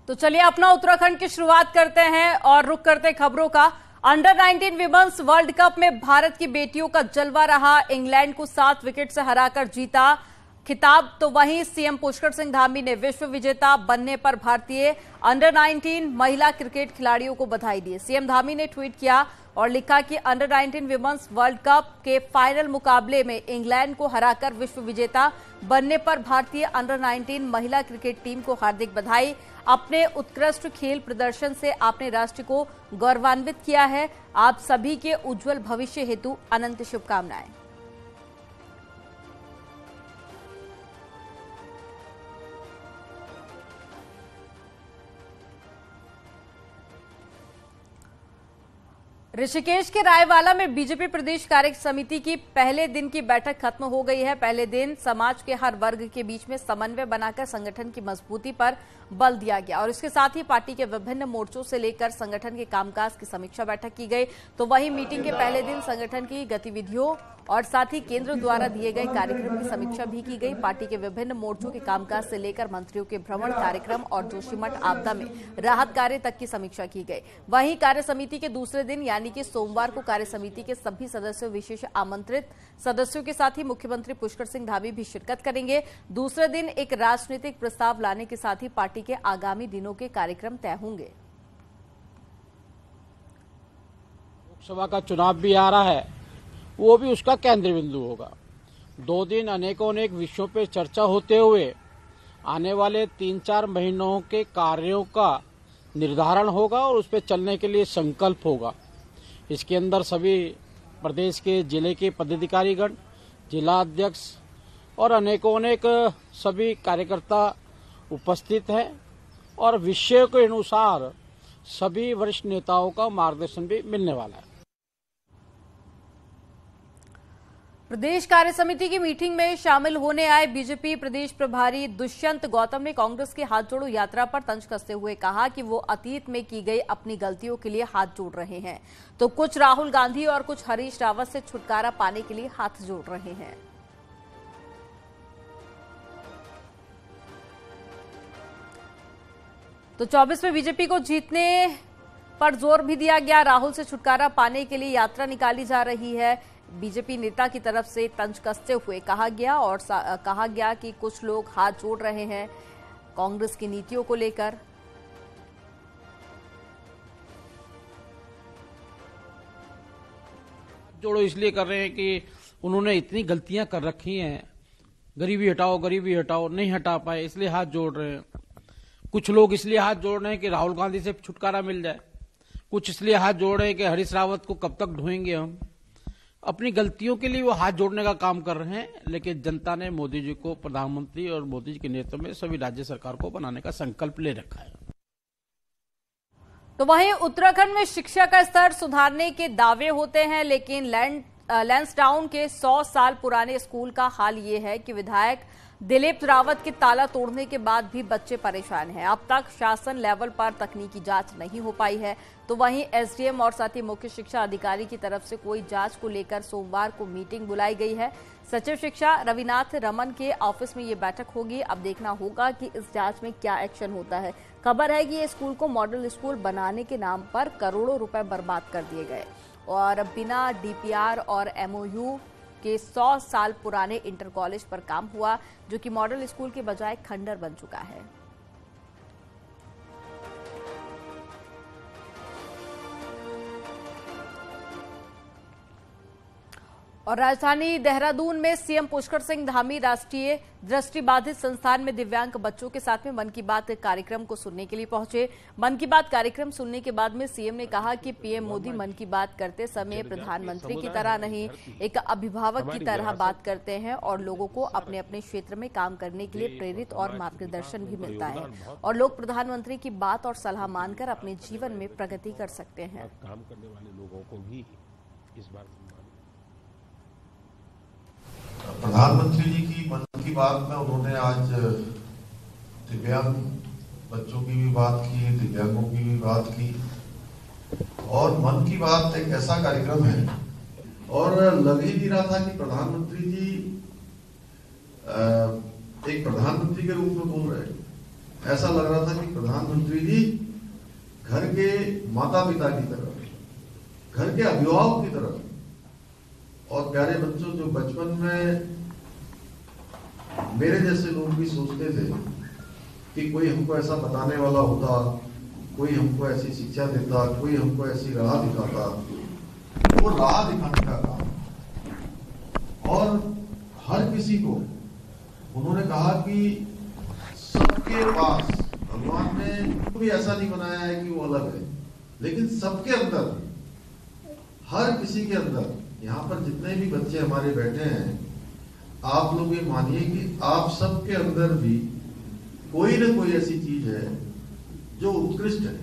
तो चलिए अपना उत्तराखंड की शुरुआत करते हैं और रुख करते खबरों का। अंडर 19 विमेंस वर्ल्ड कप में भारत की बेटियों का जलवा रहा। इंग्लैंड को 7 विकेट से हराकर जीता खिताब। तो वहीं सीएम पुष्कर सिंह धामी ने विश्व विजेता बनने पर भारतीय अंडर 19 महिला क्रिकेट खिलाड़ियों को बधाई दी। सीएम धामी ने ट्वीट किया और लिखा कि अंडर 19 विमेंस वर्ल्ड कप के फाइनल मुकाबले में इंग्लैंड को हराकर विश्व विजेता बनने पर भारतीय अंडर 19 महिला क्रिकेट टीम को हार्दिक बधाई। अपने उत्कृष्ट खेल प्रदर्शन से आपने राष्ट्र को गौरवान्वित किया है। आप सभी के उज्जवल भविष्य हेतु अनंत शुभकामनाएं। ऋषिकेश के रायवाला में बीजेपी प्रदेश कार्य समिति की पहले दिन की बैठक खत्म हो गई है। पहले दिन समाज के हर वर्ग के बीच में समन्वय बनाकर संगठन की मजबूती पर बल दिया गया और इसके साथ ही पार्टी के विभिन्न मोर्चों से लेकर संगठन के कामकाज की समीक्षा बैठक की गई। तो वहीं मीटिंग के पहले दिन संगठन की गतिविधियों और साथ ही केंद्र द्वारा दिए गए कार्यक्रम की समीक्षा भी की गई। पार्टी के विभिन्न मोर्चों के कामकाज से लेकर मंत्रियों के भ्रमण कार्यक्रम और जोशीमठ आपदा में राहत कार्य तक की समीक्षा की गई। वहीं कार्य समिति के दूसरे दिन यानी कि सोमवार को कार्य समिति के सभी सदस्यों विशेष आमंत्रित सदस्यों के साथ ही मुख्यमंत्री पुष्कर सिंह धामी भी शिरकत करेंगे। दूसरे दिन एक राजनीतिक प्रस्ताव लाने के साथ ही पार्टी के आगामी दिनों के कार्यक्रम तय होंगे। लोकसभा का चुनाव भी आ रहा है, वो भी उसका केंद्र बिंदु होगा। 2 दिन अनेकों विषयों पर चर्चा होते हुए आने वाले 3-4 महीनों के कार्यों का निर्धारण होगा और उस पर चलने के लिए संकल्प होगा। इसके अंदर सभी प्रदेश के जिले के पदाधिकारीगण, जिला अध्यक्ष और अनेकों सभी कार्यकर्ता उपस्थित हैं और विषय के अनुसार सभी वरिष्ठ नेताओं का मार्गदर्शन भी मिलने वाला है। प्रदेश कार्य समिति की मीटिंग में शामिल होने आए बीजेपी प्रदेश प्रभारी दुष्यंत गौतम ने कांग्रेस की हाथ जोड़ो यात्रा पर तंज कसते हुए कहा कि वो अतीत में की गई अपनी गलतियों के लिए हाथ जोड़ रहे हैं, तो कुछ राहुल गांधी और कुछ हरीश रावत से छुटकारा पाने के लिए हाथ जोड़ रहे हैं। तो 24 में बीजेपी को जीतने पर जोर भी दिया गया। राहुल से छुटकारा पाने के लिए यात्रा निकाली जा रही है। बीजेपी नेता की तरफ से तंज कसते हुए कहा गया कि कुछ लोग हाथ जोड़ रहे हैं कांग्रेस की नीतियों को लेकर। जोड़ो इसलिए कर रहे हैं कि उन्होंने इतनी गलतियां कर रखी हैं, गरीबी हटाओ नहीं हटा पाए, इसलिए हाथ जोड़ रहे हैं। कुछ लोग इसलिए हाथ जोड़ रहे हैं कि राहुल गांधी से छुटकारा मिल जाए, कुछ इसलिए हाथ जोड़ रहे हैं कि हरीश रावत को कब तक ढोएंगे हम। अपनी गलतियों के लिए वो हाथ जोड़ने का काम कर रहे हैं, लेकिन जनता ने मोदी जी को प्रधानमंत्री और मोदी जी के नेतृत्व में सभी राज्य सरकार को बनाने का संकल्प ले रखा है। तो वहीं उत्तराखंड में शिक्षा का स्तर सुधारने के दावे होते हैं, लेकिन लैंसडाउन के 100 साल पुराने स्कूल का हाल ये है कि विधायक दिलीप रावत के ताला तोड़ने के बाद भी बच्चे परेशान हैं। अब तक शासन लेवल पर तकनीकी जांच नहीं हो पाई है। तो वहीं एसडीएम और साथ ही मुख्य शिक्षा अधिकारी की तरफ से कोई जांच को लेकर सोमवार को मीटिंग बुलाई गई है। सचिव शिक्षा रविनाथ रमन के ऑफिस में ये बैठक होगी। अब देखना होगा कि इस जांच में क्या एक्शन होता है। खबर है कि ये स्कूल को मॉडल स्कूल बनाने के नाम पर करोड़ों रुपए बर्बाद कर दिए गए और बिना डीपीआर और एमओयू के 100 साल पुराने इंटर कॉलेज पर काम हुआ, जो कि मॉडल स्कूल के बजाय खंडर बन चुका है। और राजधानी देहरादून में सीएम पुष्कर सिंह धामी राष्ट्रीय दृष्टिबाधित संस्थान में दिव्यांग बच्चों के साथ में मन की बात कार्यक्रम को सुनने के लिए पहुंचे। मन की बात कार्यक्रम सुनने के बाद में सीएम ने कहा कि पीएम मोदी मन की बात करते समय प्रधानमंत्री की तरह नहीं, एक अभिभावक की तरह बात करते हैं और लोगों को अपने अपने क्षेत्र में काम करने के लिए प्रेरित और मार्गदर्शन भी मिलता है और लोग प्रधानमंत्री की बात और सलाह मानकर अपने जीवन में प्रगति कर सकते हैं। काम करने वाले लोगों को भी इस बार प्रधानमंत्री जी की मन की बात में उन्होंने आज दिव्यांग बच्चों की भी बात की, दिव्यांगों की भी बात की और मन की बात एक ऐसा कार्यक्रम है और लग ही नहीं रहा था कि प्रधानमंत्री जी एक प्रधानमंत्री के रूप में बोल रहे हैं। ऐसा लग रहा था कि प्रधानमंत्री जी घर के माता पिता की तरह, घर के अभिभावक की तरह, और प्यारे बच्चों जो बचपन में मेरे जैसे लोग भी सोचते थे कि कोई हमको ऐसा बताने वाला होता, कोई हमको ऐसी शिक्षा देता, कोई हमको ऐसी राह दिखाता, वो राह दिखाने का काम। और हर किसी को उन्होंने कहा कि सबके पास भगवान ने कोई ऐसा नहीं बनाया है कि वो अलग है, लेकिन सबके अंदर, हर किसी के अंदर, यहाँ पर जितने भी बच्चे हमारे बैठे हैं, आप लोग ये मानिए कि आप सबके अंदर भी कोई न कोई ऐसी चीज है जो उत्कृष्ट है।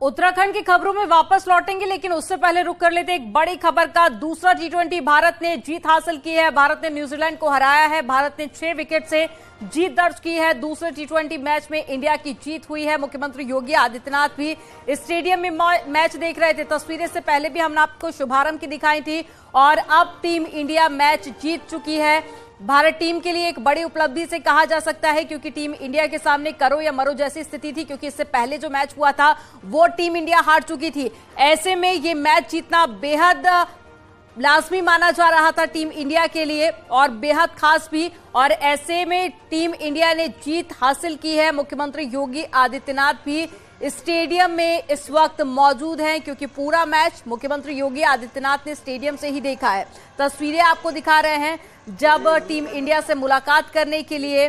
उत्तराखंड की खबरों में वापस लौटेंगे, लेकिन उससे पहले रुक कर लेते एक बड़ी खबर का। दूसरा T20 भारत ने जीत हासिल की है। भारत ने न्यूजीलैंड को हराया है। भारत ने 6 विकेट से जीत दर्ज की है। दूसरे T20 मैच में इंडिया की जीत हुई है। मुख्यमंत्री योगी आदित्यनाथ भी स्टेडियम में मैच देख रहे थे। तस्वीरें से पहले भी हमने आपको शुभारंभ की दिखाई थी और अब टीम इंडिया मैच जीत चुकी है। भारत टीम के लिए एक बड़ी उपलब्धि से कहा जा सकता है, क्योंकि टीम इंडिया के सामने करो या मरो जैसी स्थिति थी, क्योंकि इससे पहले जो मैच हुआ था वो टीम इंडिया हार चुकी थी। ऐसे में ये मैच जीतना बेहद लाजमी माना जा रहा था टीम इंडिया के लिए और बेहद खास भी, और ऐसे में टीम इंडिया ने जीत हासिल की है। मुख्यमंत्री योगी आदित्यनाथ भी स्टेडियम में इस वक्त मौजूद हैं, क्योंकि पूरा मैच मुख्यमंत्री योगी आदित्यनाथ ने स्टेडियम से ही देखा है। तस्वीरें आपको दिखा रहे हैं जब टीम इंडिया से मुलाकात करने के लिए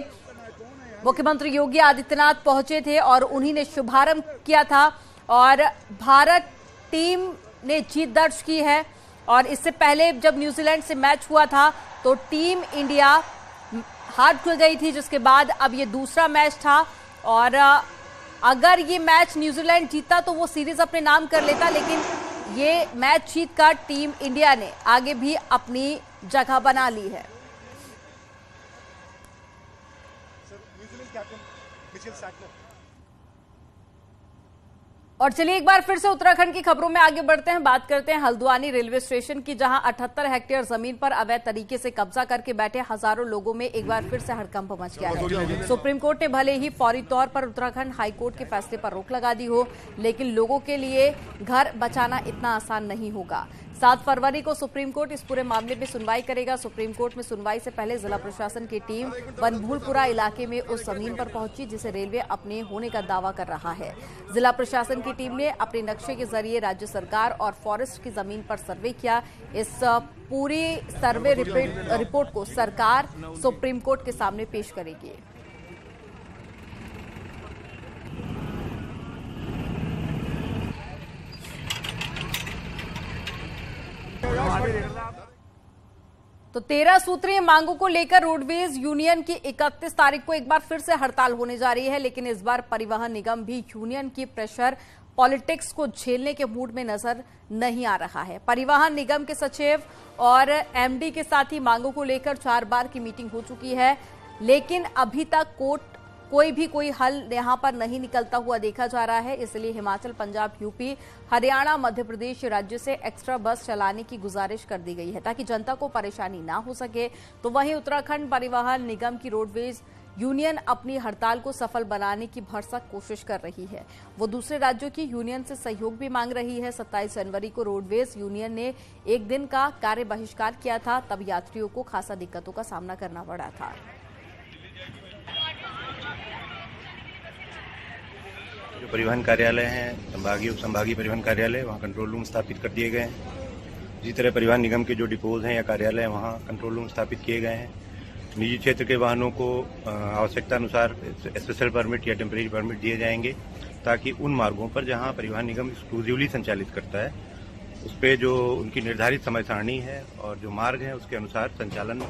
मुख्यमंत्री योगी आदित्यनाथ पहुंचे थे और उन्हीं ने शुभारंभ किया था और भारत टीम ने जीत दर्ज की है। और इससे पहले जब न्यूजीलैंड से मैच हुआ था तो टीम इंडिया हार गई थी, जिसके बाद अब ये दूसरा मैच था और अगर ये मैच न्यूजीलैंड जीता तो वो सीरीज अपने नाम कर लेता, लेकिन ये मैच जीतकर टीम इंडिया ने आगे भी अपनी जगह बना ली है। और चलिए एक बार फिर से उत्तराखंड की खबरों में आगे बढ़ते हैं। बात करते हैं हल्द्वानी रेलवे स्टेशन की, जहां 78 हेक्टेयर जमीन पर अवैध तरीके से कब्जा करके बैठे हजारों लोगों में एक बार फिर से हड़कंप मच गया है। सुप्रीम कोर्ट ने भले ही फौरी तौर पर उत्तराखंड हाईकोर्ट के फैसले पर रोक लगा दी हो, लेकिन लोगों के लिए घर बचाना इतना आसान नहीं होगा। 7 फरवरी को सुप्रीम कोर्ट इस पूरे मामले में सुनवाई करेगा। सुप्रीम कोर्ट में सुनवाई से पहले जिला प्रशासन की टीम बनभूलपुरा इलाके में उस जमीन पर पहुंची जिसे रेलवे अपने होने का दावा कर रहा है। जिला प्रशासन की टीम ने अपने नक्शे के जरिए राज्य सरकार और फॉरेस्ट की जमीन पर सर्वे किया। इस पूरी सर्वे रिपोर्ट को सरकार सुप्रीम कोर्ट के सामने पेश करेगी। तो 13 सूत्रीय मांगों को लेकर रोडवेज यूनियन की 31 तारीख को एक बार फिर से हड़ताल होने जा रही है, लेकिन इस बार परिवहन निगम भी यूनियन की प्रेशर पॉलिटिक्स को झेलने के मूड में नजर नहीं आ रहा है। परिवहन निगम के सचिव और एमडी के साथ ही मांगों को लेकर 4 बार की मीटिंग हो चुकी है, लेकिन अभी तक कोई हल यहां पर नहीं निकलता हुआ देखा जा रहा है। इसलिए हिमाचल, पंजाब, यूपी, हरियाणा, मध्य प्रदेश राज्य से एक्स्ट्रा बस चलाने की गुजारिश कर दी गई है ताकि जनता को परेशानी ना हो सके। तो वहीं उत्तराखंड परिवहन निगम की रोडवेज यूनियन अपनी हड़ताल को सफल बनाने की भरसक कोशिश कर रही है। वो दूसरे राज्यों की यूनियन से सहयोग भी मांग रही है। 27 जनवरी को रोडवेज यूनियन ने एक दिन का कार्य बहिष्कार किया था, तब यात्रियों को खासा दिक्कतों का सामना करना पड़ा था। जो परिवहन कार्यालय हैं, संभागीय उप संभागीय परिवहन कार्यालय, वहाँ कंट्रोल रूम स्थापित कर दिए गए हैं। इसी तरह परिवहन निगम के जो डिपोज हैं या कार्यालय हैं, वहाँ कंट्रोल रूम स्थापित किए गए हैं। निजी क्षेत्र के वाहनों को आवश्यकता अनुसार स्पेशल परमिट या टेम्परेरी परमिट दिए जाएंगे, ताकि उन मार्गों पर जहाँ परिवहन निगम एक्सक्लूसिवली संचालित करता है उस पर जो उनकी निर्धारित समय सारणी है और जो मार्ग है उसके अनुसार संचालन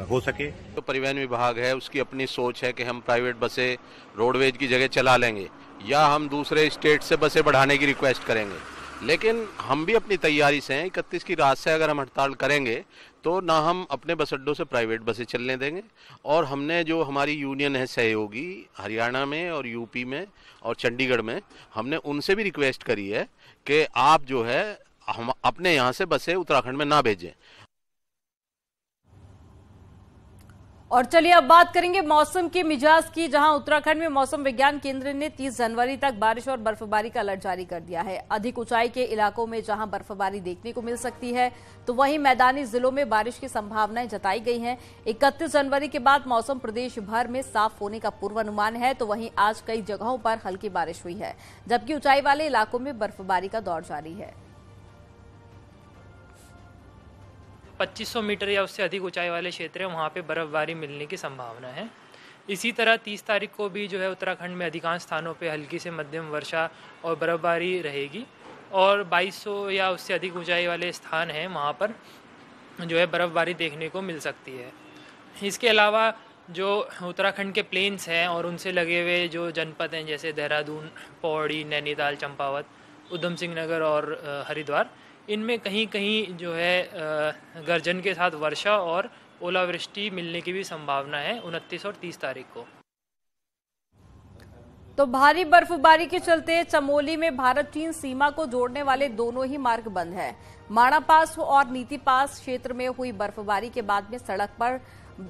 हो सके। तो परिवहन विभाग है, उसकी अपनी सोच है कि हम प्राइवेट बसें रोडवेज की जगह चला लेंगे या हम दूसरे स्टेट से बसें बढ़ाने की रिक्वेस्ट करेंगे, लेकिन हम भी अपनी तैयारी से हैं। 31 की रात से अगर हम हड़ताल करेंगे तो ना हम अपने बस अड्डों से प्राइवेट बसें चलने देंगे, और हमने जो हमारी यूनियन है सहयोगी हरियाणा में और यूपी में और चंडीगढ़ में, हमने उनसे भी रिक्वेस्ट करी है कि आप जो है हम अपने यहाँ से बसें उत्तराखंड में ना भेजें। और चलिए अब बात करेंगे मौसम के मिजाज की, जहां उत्तराखंड में मौसम विज्ञान केंद्र ने 30 जनवरी तक बारिश और बर्फबारी का अलर्ट जारी कर दिया है। अधिक ऊंचाई के इलाकों में जहां बर्फबारी देखने को मिल सकती है, तो वहीं मैदानी जिलों में बारिश की संभावनाएं जताई गई हैं। 31 जनवरी के बाद मौसम प्रदेश भर में साफ होने का पूर्वानुमान है, तो वहीं आज कई जगहों पर हल्की बारिश हुई है, जबकि ऊंचाई वाले इलाकों में बर्फबारी का दौर जारी है। 2500 मीटर या उससे अधिक ऊंचाई वाले क्षेत्र हैं, वहाँ पे बर्फबारी मिलने की संभावना है। इसी तरह 30 तारीख को भी जो है उत्तराखंड में अधिकांश स्थानों पे हल्की से मध्यम वर्षा और बर्फबारी रहेगी, और 2200 या उससे अधिक ऊंचाई वाले स्थान हैं वहाँ पर जो है बर्फबारी देखने को मिल सकती है। इसके अलावा जो उत्तराखंड के प्लेन्स हैं और उनसे लगे हुए जो जनपद हैं, जैसे देहरादून, पौड़ी, नैनीताल, चंपावत, उधम सिंह नगर और हरिद्वार, इनमें कहीं कहीं जो है गर्जन के साथ वर्षा और ओलावृष्टि मिलने की भी संभावना है 29 और 30 तारीख को। तो भारी बर्फबारी के चलते चमोली में भारत चीन सीमा को जोड़ने वाले दोनों ही मार्ग बंद हैं। माणा पास और नीति पास क्षेत्र में हुई बर्फबारी के बाद में सड़क पर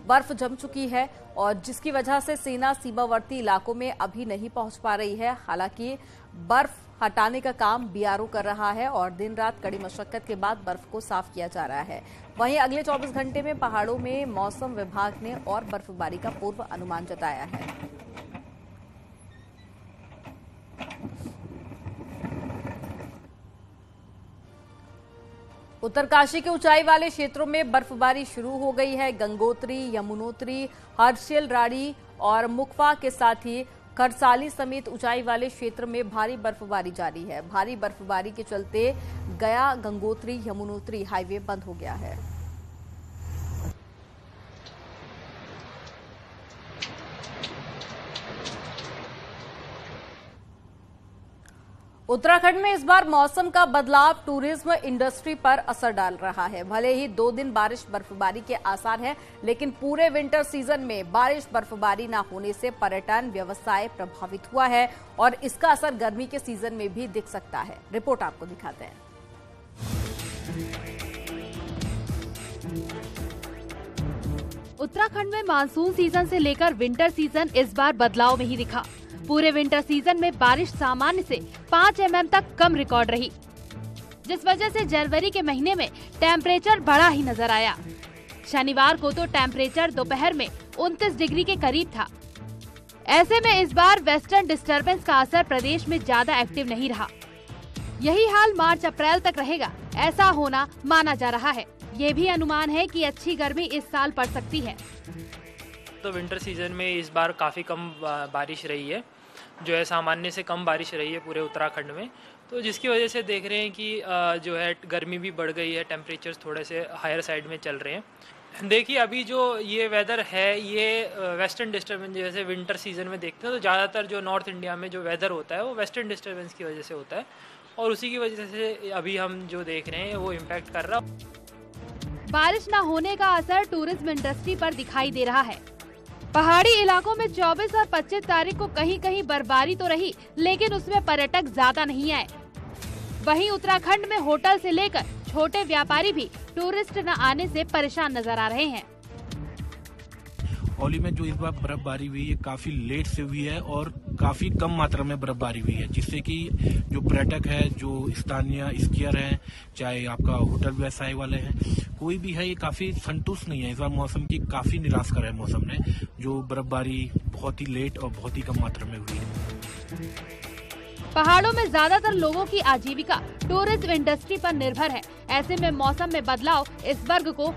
बर्फ जम चुकी है, और जिसकी वजह से सेना सीमावर्ती इलाकों में अभी नहीं पहुंच पा रही है। हालांकि बर्फ हटाने का काम बीआरओ कर रहा है और दिन रात कड़ी मशक्कत के बाद बर्फ को साफ किया जा रहा है। वहीं अगले 24 घंटे में पहाड़ों में मौसम विभाग ने और बर्फबारी का पूर्व अनुमान जताया है। उत्तरकाशी के ऊंचाई वाले क्षेत्रों में बर्फबारी शुरू हो गई है। गंगोत्री, यमुनोत्री, हर्षिल, राड़ी और मुखवा के साथ ही खरसाली समेत ऊंचाई वाले क्षेत्र में भारी बर्फबारी जारी है। भारी बर्फबारी के चलते गया गंगोत्री यमुनोत्री हाईवे बंद हो गया है। उत्तराखंड में इस बार मौसम का बदलाव टूरिज्म इंडस्ट्री पर असर डाल रहा है। भले ही 2 दिन बारिश बर्फबारी के आसार हैं, लेकिन पूरे विंटर सीजन में बारिश बर्फबारी न होने से पर्यटन व्यवसाय प्रभावित हुआ है, और इसका असर गर्मी के सीजन में भी दिख सकता है। रिपोर्ट आपको दिखाते हैं। उत्तराखंड में मानसून सीजन से लेकर विंटर सीजन इस बार बदलाव में ही दिखा। पूरे विंटर सीजन में बारिश सामान्य से 5 mm तक कम रिकॉर्ड रही, जिस वजह से जनवरी के महीने में टेम्परेचर बढ़ा ही नजर आया। शनिवार को तो टेम्परेचर दोपहर में 29 डिग्री के करीब था। ऐसे में इस बार वेस्टर्न डिस्टर्बेंस का असर प्रदेश में ज्यादा एक्टिव नहीं रहा। यही हाल मार्च अप्रैल तक रहेगा, ऐसा होना माना जा रहा है। ये भी अनुमान है कि अच्छी गर्मी इस साल पड़ सकती है। तो विंटर सीजन में इस बार काफ़ी कम बारिश रही है, जो है सामान्य से कम बारिश रही है पूरे उत्तराखंड में, तो जिसकी वजह से देख रहे हैं कि जो है गर्मी भी बढ़ गई है, टेम्परेचर्स थोड़े से हायर साइड में चल रहे हैं। देखिए अभी जो ये वेदर है, ये वेस्टर्न डिस्टर्बेंस जैसे विंटर सीजन में देखते हैं तो ज़्यादातर जो नॉर्थ इंडिया में जो वेदर होता है वो वेस्टर्न डिस्टर्बेंस की वजह से होता है, और उसी की वजह से अभी हम जो देख रहे हैं वो इम्पैक्ट कर रहा है। बारिश न होने का असर टूरिज्म इंडस्ट्री पर दिखाई दे रहा है। पहाड़ी इलाकों में 24 और 25 तारीख को कहीं कहीं बर्फबारी तो रही, लेकिन उसमें पर्यटक ज्यादा नहीं आए। वहीं उत्तराखंड में होटल से लेकर छोटे व्यापारी भी टूरिस्ट न आने से परेशान नजर आ रहे हैं। औली में जो इस बार बर्फबारी हुई है काफी लेट से हुई है और काफी कम मात्रा में बर्फबारी हुई है, जिससे कि जो पर्यटक है, जो स्थानीय स्कीयर हैं, चाहे आपका होटल व्यवसाय वाले हैं, कोई भी है, ये काफी संतुष्ट नहीं है। इस बार मौसम की काफी निराश कर है मौसम ने, जो बर्फबारी बहुत ही लेट और बहुत ही कम मात्रा में हुई है। पहाड़ों में ज्यादातर लोगों की आजीविका टूरिज्म इंडस्ट्री पर निर्भर है। ऐसे में मौसम में बदलाव इस वर्ग को